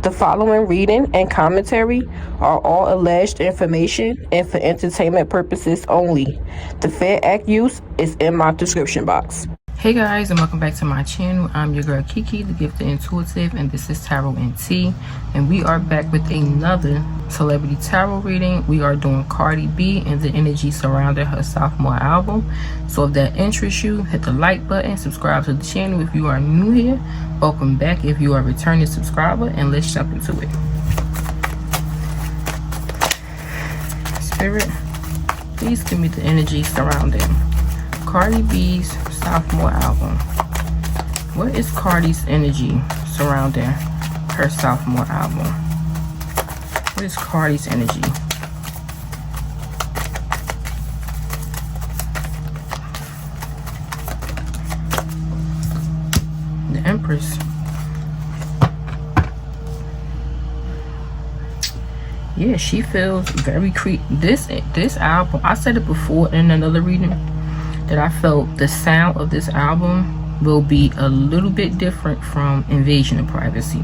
The following reading and commentary are all alleged information and for entertainment purposes only. The fair act use is in my description box. Hey guys, and welcome back to my channel. I'm your girl Kiki, the Gifted Intuitive, and this is Tarot and Tea. And we are back with another celebrity tarot reading. We are doing Cardi B and the energy surrounding her sophomore album. So if that interests you, hit the like button, subscribe to the channel if you are new here. Welcome back if you are a returning subscriber, and let's jump into it. Spirit, please give me the energy surrounding Cardi B's sophomore album. What is Cardi's energy surrounding her sophomore album? What is Cardi's energy? The Empress. Yeah, she feels very this album. I said it before in another reading that I felt the sound of this album will be a little bit different from Invasion of Privacy.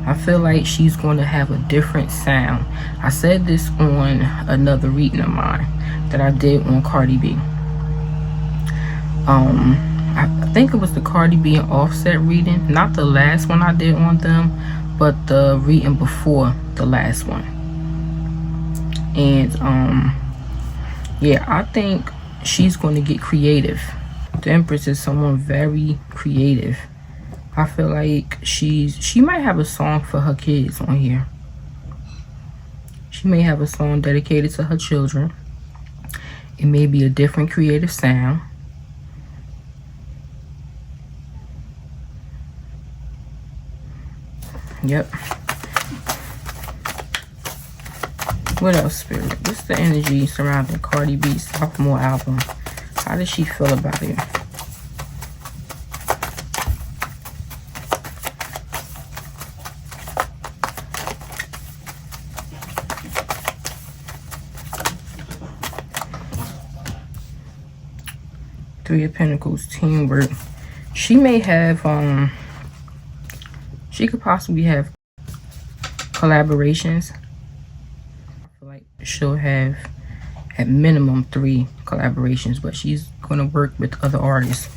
I feel like she's going to have a different sound. I said this on another reading of mine that I did on Cardi B. I think it was the Cardi B and Offset reading, not the last one I did on them, but the reading before the last one. And yeah, I think she's going to get creative. The Empress is someone very creative. I feel like she might have a song for her kids on here. She may have a song dedicated to her children. It may be a different creative sound. Yep. What else, Spirit? What's the energy surrounding Cardi B's sophomore album? How does she feel about it? Three of Pentacles, teamwork. She may have, she could possibly have collaborations. She'll have at minimum 3 collaborations, but she's going to work with other artists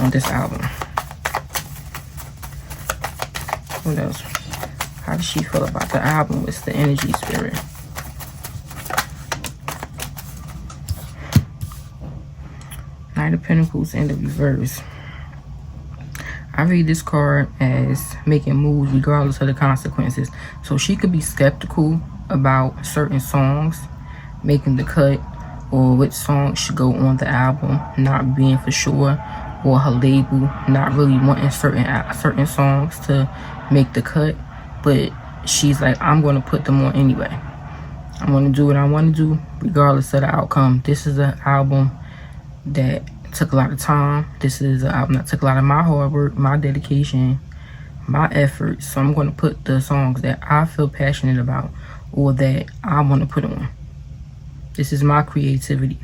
on this album. What else? How does she feel about the album? What's the energy, Spirit? Knight of Pentacles in the reverse. I read this card as making moves regardless of the consequences. So she could be skeptical about certain songs making the cut, or which songs should go on the album, not being for sure, or her label not really wanting certain songs to make the cut, but she's like, I'm going to put them on anyway. I'm going to do what I want to do regardless of the outcome. This is an album that took a lot of time. This is an album that took a lot of my hard work, my dedication, my effort. So I'm going to put the songs that I feel passionate about or that I want to put on. This is my creativity.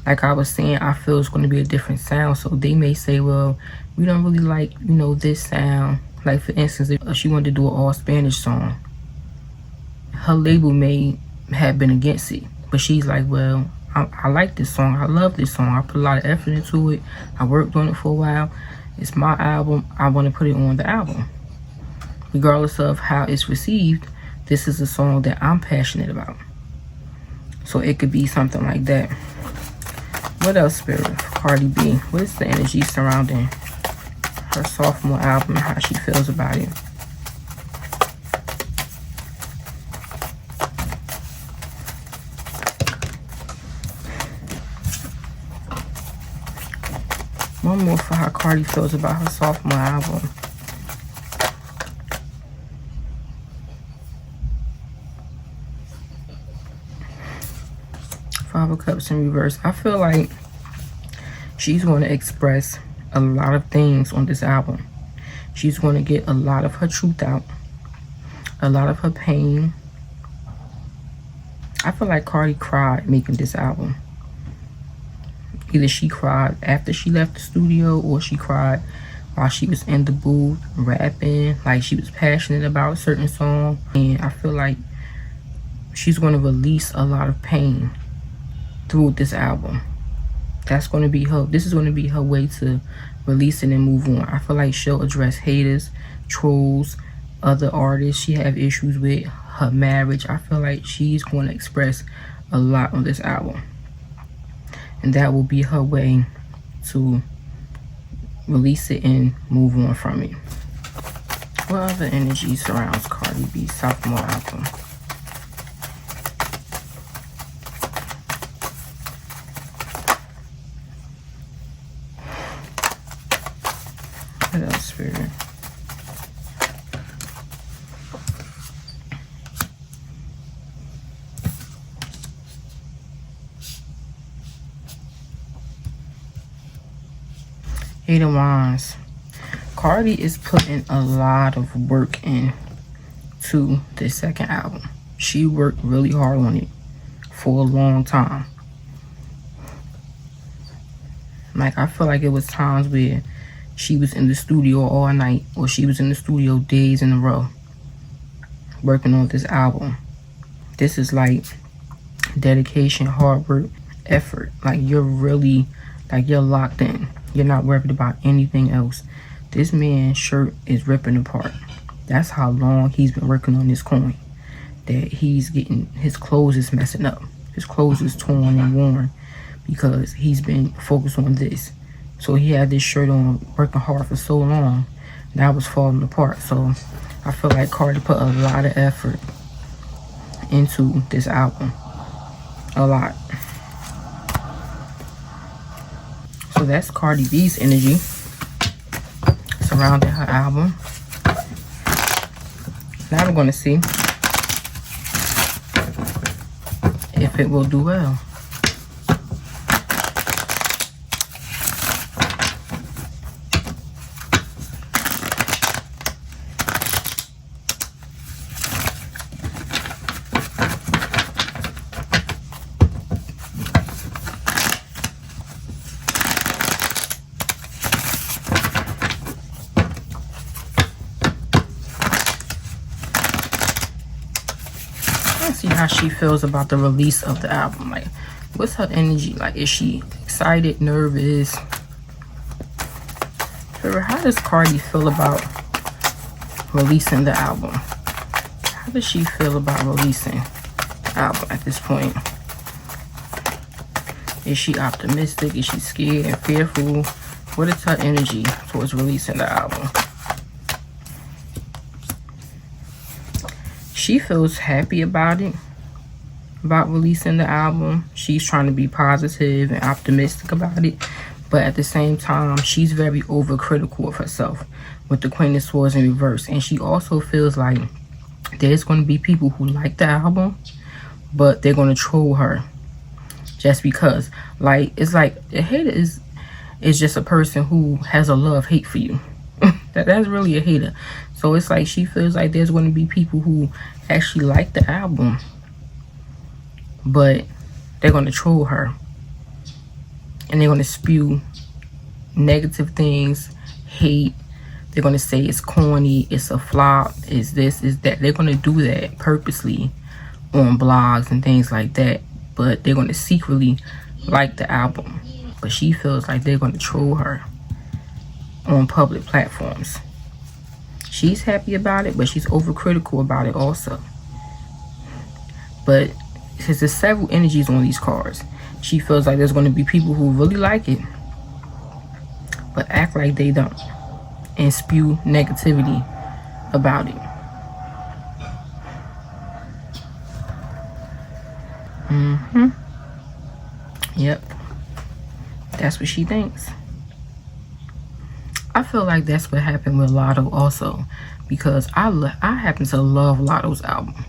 Like I was saying, I feel it's going to be a different sound. So they may say, well, we don't really like, this sound. Like for instance, if she wanted to do an all Spanish song, her label may have been against it. But she's like, well, I like this song. I love this song. I put a lot of effort into it. I worked on it for a while. It's my album. I want to put it on the album. Regardless of how it's received, this is a song that I'm passionate about. So it could be something like that. What else, Spirit? Cardi B. What is the energy surrounding her sophomore album and how she feels about it? One more for how Cardi feels about her sophomore album. Five of Cups in reverse. I feel like she's going to express a lot of things on this album. She's going to get a lot of her truth out, a lot of her pain. I feel like Cardi cried making this album. Either she cried after she left the studio, or she cried while she was in the booth rapping, like she was passionate about a certain song. And I feel like she's going to release a lot of pain through this album. That's going to be her, this is going to be her way to release it and move on. I feel like she'll address haters, trolls, other artists she have issues with, her marriage. I feel like she's going to express a lot on this album, and that will be her way to release it and move on from it. What other energy surrounds Cardi B's sophomore album? What else, Spirit? Eight of Wands. Cardi is putting a lot of work into this second album. She worked really hard on it for a long time. Like, I feel like it was times where she was in the studio all night, or she was in the studio days in a row working on this album. This is like dedication, hard work, effort. Like, you're really, like, you're locked in. You're not worried about anything else. This man's shirt is ripping apart. That's how long he's been working on this coin. That he's getting, his clothes is messing up. His clothes is torn and worn because he's been focused on this. So he had this shirt on, working hard for so long. Now it's falling apart. So I feel like Cardi put a lot of effort into this album. A lot. So that's Cardi B's energy surrounding her album. Now we're going to see if it will do well. See how she feels about the release of the album. Like, what's her energy? Like, is she excited, nervous? How does Cardi feel about releasing the album? How does she feel about releasing the album at this point? Is she optimistic? Is she scared and fearful? What is her energy towards releasing the album? She feels happy about it, about releasing the album. She's trying to be positive and optimistic about it. But at the same time, she's very overcritical of herself with the Queen of Swords in reverse. And she also feels like there's going to be people who like the album, but they're going to troll her just because. Like, it's like a hater is just a person who has a love-hate for you. That's really a hater. So it's like she feels like there's going to be people who actually like the album, but they're going to troll her. And they're going to spew negative things, hate. They're going to say it's corny, it's a flop, it's this, it's that. They're going to do that purposely on blogs and things like that. But they're going to secretly like the album. But she feels like they're going to troll her on public platforms. She's happy about it, but she's overcritical about it also. But since there's several energies on these cards, she feels like there's going to be people who really like it, but act like they don't, and spew negativity about it. Yep. That's what she thinks. I feel like that's what happened with Lotto also, because I happen to love Lotto's album.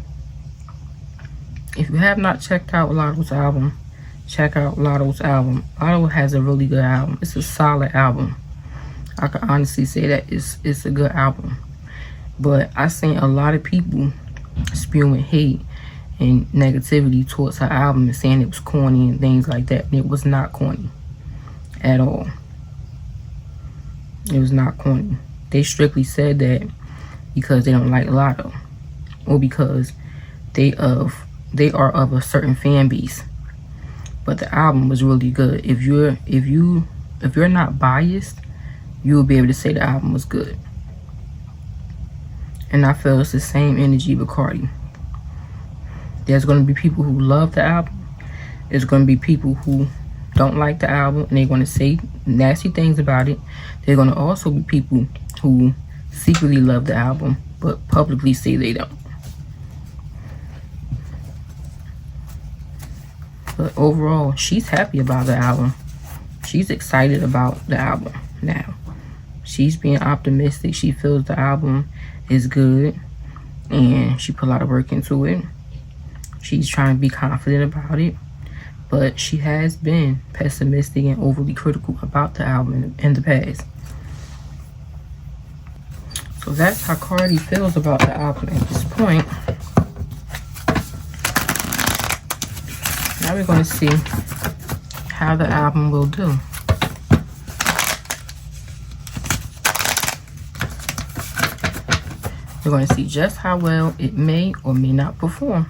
If you have not checked out Lotto's album, check out Lotto's album. Lotto has a really good album. It's a solid album. I can honestly say that it's a good album. But I seen a lot of people spewing hate and negativity towards her album and saying it was corny and things like that. And it was not corny at all. It was not corny. They strictly said that because they don't like Lotto, or because they are of a certain fan base. But the album was really good. If you're not biased, you will be able to say the album was good. And I feel it's the same energy with Cardi. There's going to be people who love the album. There's going to be people who don't like the album, and they're going to say nasty things about it. There's going to also be people who secretly love the album, but publicly say they don't. But overall, she's happy about the album. She's excited about the album now. She's being optimistic. She feels the album is good, and she put a lot of work into it. She's trying to be confident about it, but she has been pessimistic and overly critical about the album in the past. So that's how Cardi feels about the album at this point. Now we're going to see how the album will do. We're going to see just how well it may or may not perform.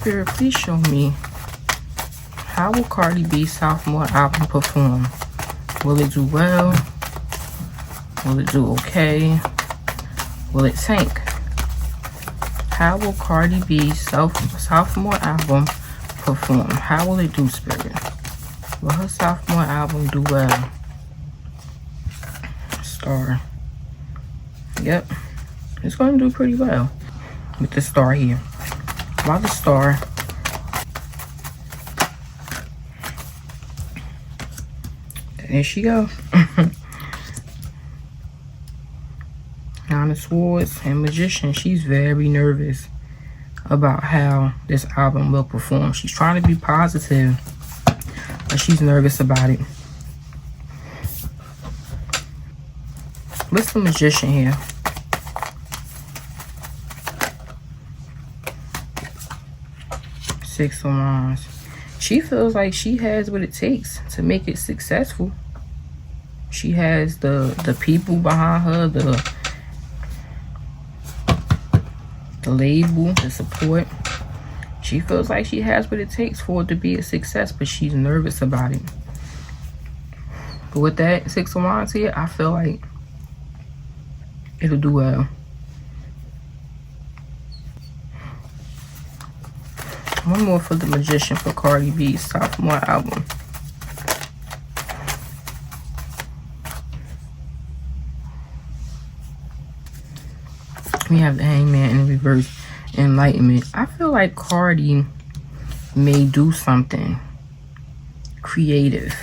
Spirit, please show me, how will Cardi B's sophomore album perform? Will it do well? Will it do okay? Will it tank? How will Cardi B's sophomore album perform? How will it do, Spirit? Will her sophomore album do well? Star. Yep. It's going to do pretty well with the star here. Why the star? There she go. Nine of Swords and Magician. She's very nervous about how this album will perform. She's trying to be positive, but she's nervous about it. What's the Magician here? Six of Wands. She feels like she has what it takes to make it successful. She has the people behind her, the label, the support. She feels like she has what it takes for it to be a success, but she's nervous about it. But with that Six of Wands here, I feel like it'll do well. One more for the Magician for Cardi B's sophomore album. We have the Hangman in reverse, Enlightenment. I feel like Cardi may do something creative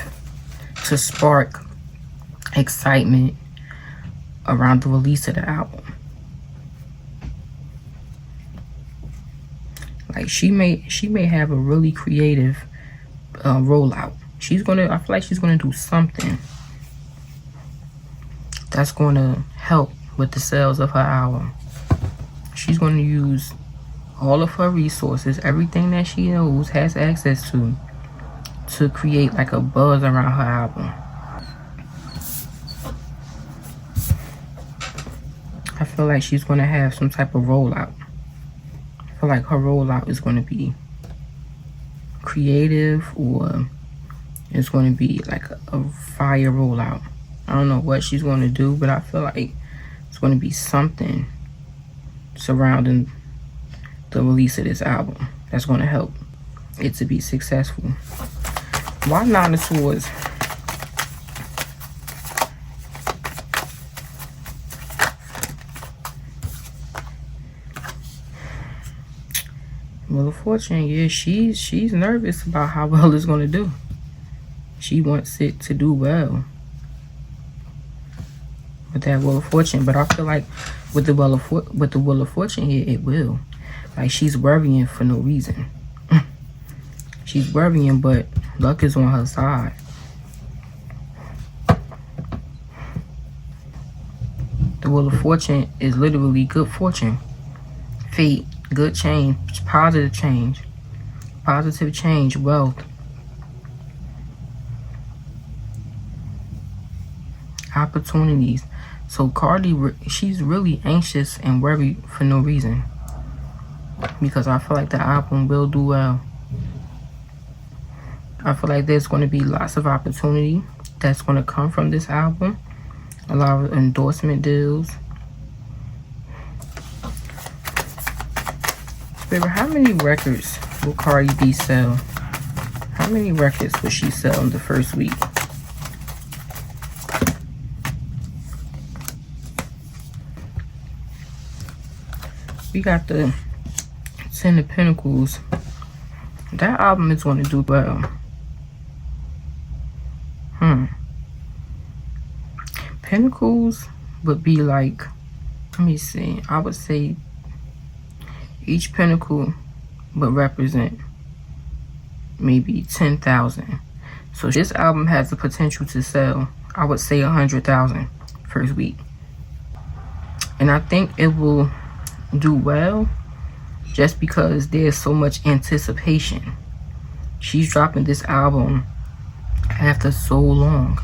to spark excitement around the release of the album. Like she may have a really creative rollout. I feel like she's gonna do something that's gonna help with the sales of her album. She's gonna use all of her resources, everything that she knows, has access to create like a buzz around her album. I feel like she's gonna have some type of rollout. I feel like her rollout is going to be creative, or it's going to be like a fire rollout. I don't know what she's going to do, but I feel like it's going to be something surrounding the release of this album. that's going to help it to be successful. Why Nine of Swords? Wheel of Fortune, yeah, she's nervous about how well it's going to do. She wants it to do well with that Wheel of Fortune, but I feel like with the Wheel of Fortune here, it will. Like, she's worrying for no reason. She's worrying, but luck is on her side. The Wheel of Fortune is literally good fortune, fate, good change, positive change, wealth, opportunities. So Cardi, she's really anxious and worried for no reason, because I feel like the album will do well. I feel like there's going to be lots of opportunity that's going to come from this album. A lot of endorsement deals. Spirit, how many records will Cardi B sell? How many records will she sell in the first week? We got the Ten of Pentacles. That album is going to do well. Pentacles would be like, let me see, I would say each pentacle would represent maybe 10,000. So this album has the potential to sell, I would say 100,000 first week. And I think it will do well just because there's so much anticipation. She's dropping this album after so long.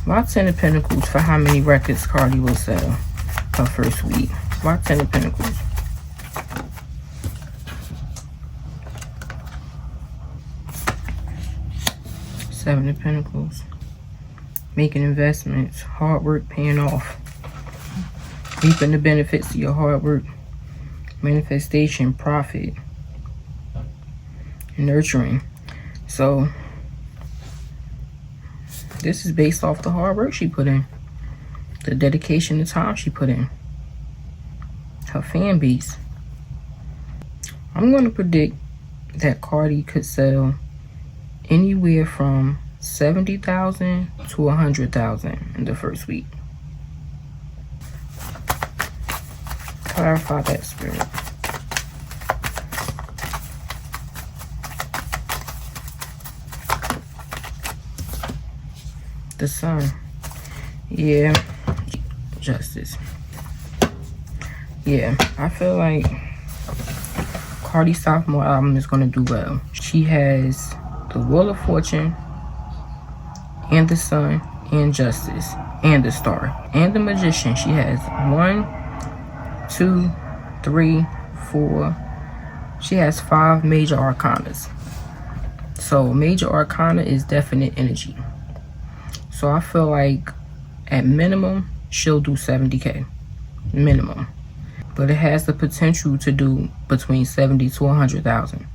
Why 10 of Pentacles for how many records Cardi will sell her first week? Why 10 of Pentacles? Seven of Pentacles. Making investments. Hard work paying off. Reaping the benefits of your hard work. Manifestation, profit. Nurturing. So this is based off the hard work she put in, the dedication and time she put in, her fan base. I'm going to predict that Cardi could sell anywhere from 70,000 to 100,000 in the first week. Clarify that, Spirit. The Sun. Yeah. Justice. Yeah, I feel like Cardi's sophomore album is going to do well. She has the Wheel of Fortune and the Sun and Justice and the Star and the Magician. She has 1, 2, 3, 4. She has 5 major arcanas. So major arcana is definite energy. So I feel like at minimum, she'll do 70K. Minimum. But it has the potential to do between 70 to 100,000.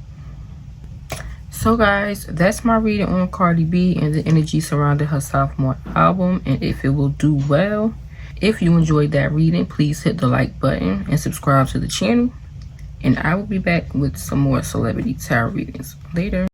So guys, that's my reading on Cardi B and the energy surrounding her sophomore album and if it will do well. If you enjoyed that reading, please hit the like button and subscribe to the channel. And I will be back with some more celebrity tarot readings later.